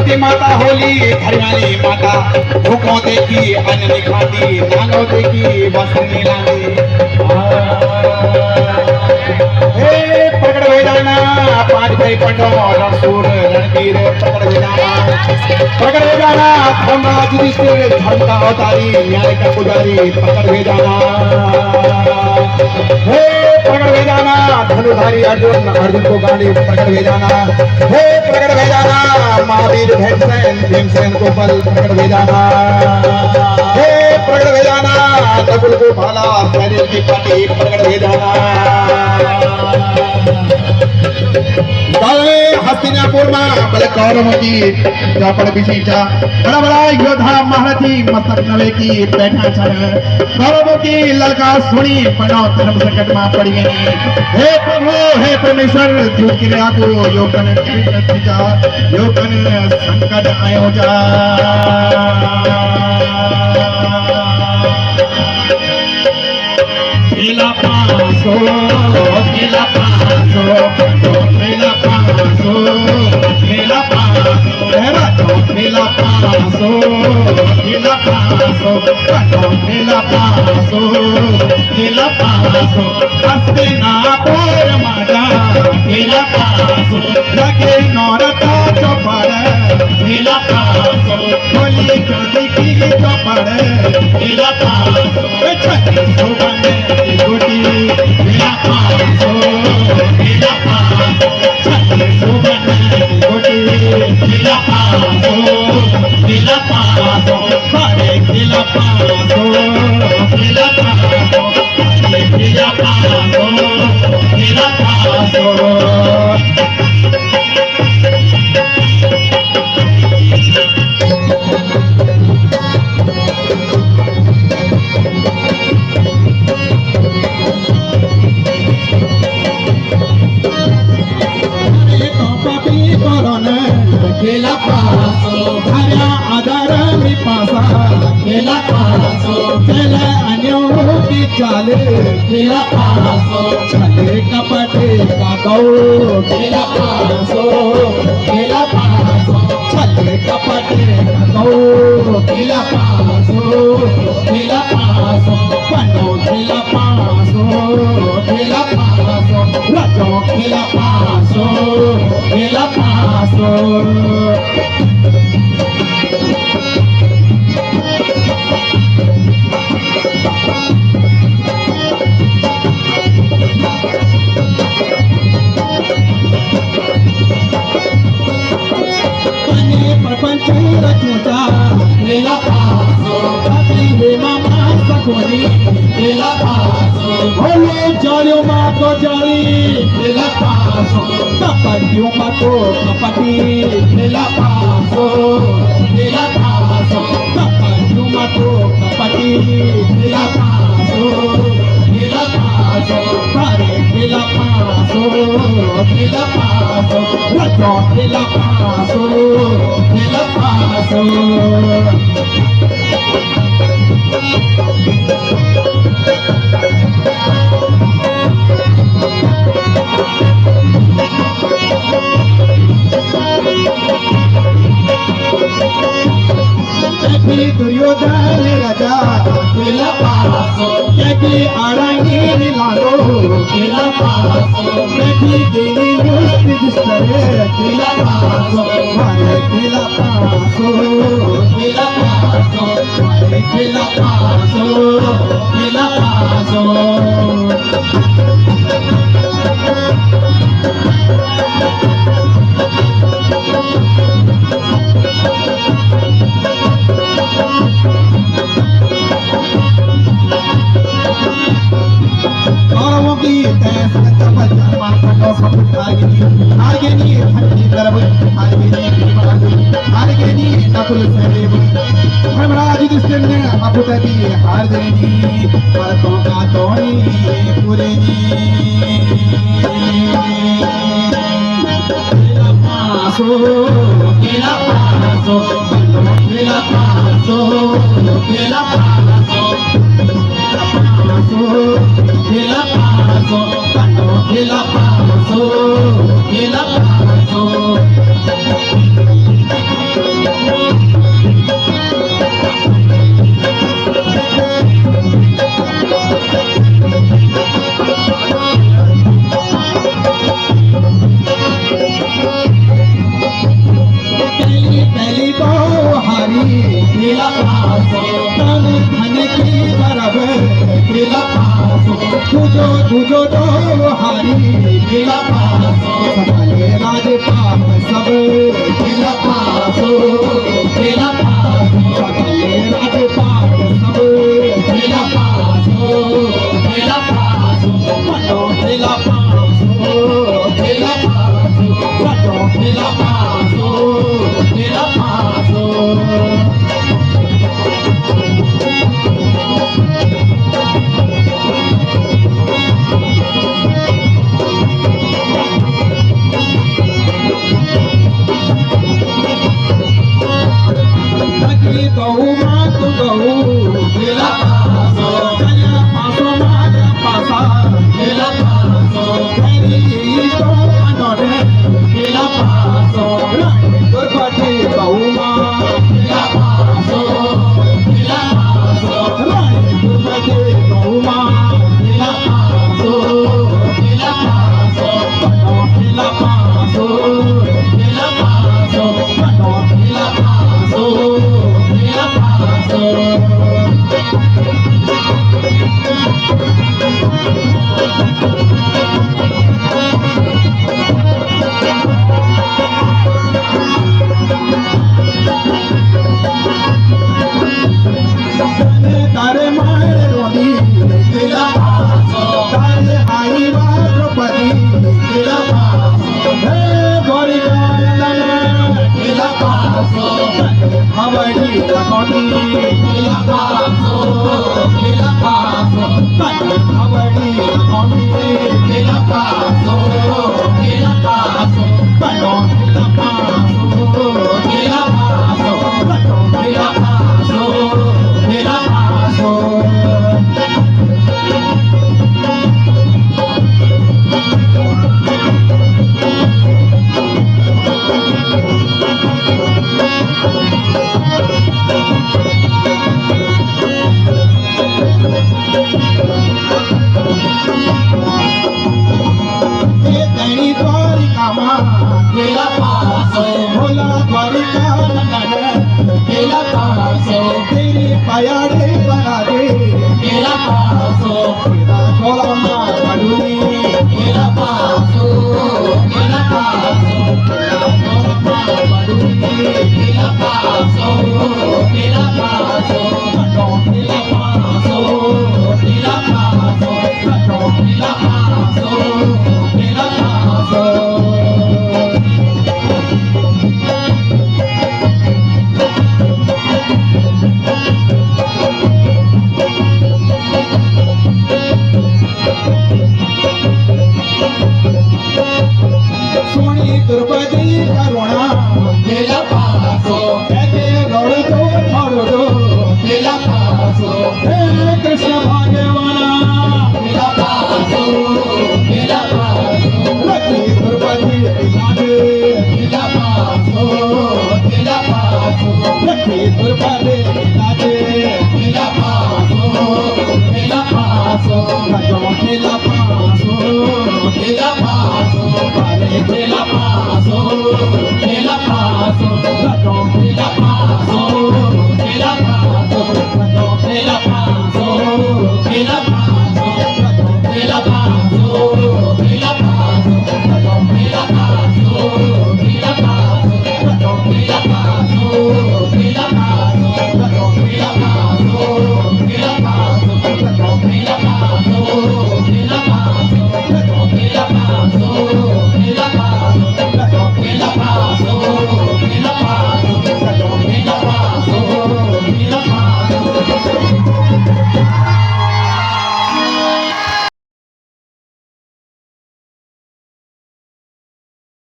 छोटी माता होली धरवानी माता भूखों देखी अन्न निखाती नांगों देखी वस्त्र नीलांदी हे पकड़ भेजाना पांच भाई पंडो रणसूर रणवीर पकड़ भेजाना धर्मराज युधिष्ठिर धर्म का अवतारी न्याय का पुजारी पकड़ भेजाना हे पकड़ भेजाना धनुधारी अर्जुन अर्जुन को गाड़ी पकड़ भेजाना हे पकड़ भेजाना महावीर भीमसेन भीमसेन को बल पकड़ भेजाना हे पकड़ भेजाना नकुल को भाला शरीर की पाटी पकड़ भेजाना हस्तिनापुर में बड़े कौरवों की जापड़ बिछीचा बड़ा बड़ा योद्धा महारथी मस्तक नवे की बैठा छड़ कौरवों की ललकार सुनी पड़ो धर्म संकट में पड़ी गई हे प्रभु हे परमेश्वर झूठ की रहा को योगन योगन संकट आयो जा खेला पासो खेला पासो खेला पासो खेला पासो खेला पासो खेला पासो खेला पासो खेला पासो हस्तिनापुर माजा खेला पासो लगे नौरता चौपड़ खेला पासो होली चोटी की चौपड़ खेला पासो छठी सुबह गोटी खेला पासो खेला पासो छठी सुबह गोटी खेला पासो खेला पासो हरे खेला पासो खेला पासो हरे खेला पासो खेला पासो खेला पासो हरा आदर में पासा खेला पासो चले अन्यों की चाले खेला पासो चले कपटे का गौ खेला पासो खेला पासो चले कपटे का गौ खेला पासो खेला पासो पंडो खेला पासो खेला पासो रजो खेला पासो खेला पासो प्रपंच रचूचा खेला पासो हे मामा सकोनी खेला पासो भोले जालियो माँ को जाली खेला पासो कपटियों माँ को कपटी खेला पासो खेला पासो कपटियों माँ को कपटी खेला पासो खेला पासो हरे खेला पासो खेला पासो रजो खेला पासो खेला पासो दुर्योधन राजा खेला पासो यदि आड़ंगी लालो खेला पासो यदि देवी युधिष्ठिर खेला पासो हरे खेला पासो खेला पासो हरे खेला पासो खेला पासो धर्मराज युधिष्ठिर ने अपुतरी हार देनी परतों का तोड़ी पूरे पासो खेला पासो खेला पासो खेला पासो खेला पासो खेला पासो खेला पासो तुझो तुझो तो हारी मेला पासो सकाले राजपाट सब मेला पासो सकाले राजपाट सब मेला पासो पटो मेला पासो पटो मेला पासो गहू मात गहू गेला पासो माझ्या पासो माझ्या पासा गेला पासो घरी तो अनोडे गेला पासो दुर्गाची गहू मा गेला पासो राणी दुर्गाची गहू मा गेला पासो पटो गेला पासो पटो गेला पासो तारे माय रोनी गेला पासो तारे आई द्रौपदी गेला पासो हे गोरी गेला पासो हवडी लगोनी गेला पासो हवडी लगोनी गेला पासो पटो गेला पासो पटो गेला पासो गेला पासो भोला द्वारिका गेला पासो तेरी पायाडे पराडे गेला पासो तेरा गोला मार पडुनी गेला पासो तेरा गोला मार पडुनी गेला पासो पटो गेला पासो पटो गेला पासो सोनी द्रौपदी करुणा गेला पासो एके रोडो छोड़ो गेला पासो हे कृष्ण भागवाना गेला पासो लक्ष्मी द्रौपदी लागे गेला पासो लक्ष्मी द्रौपदी लागे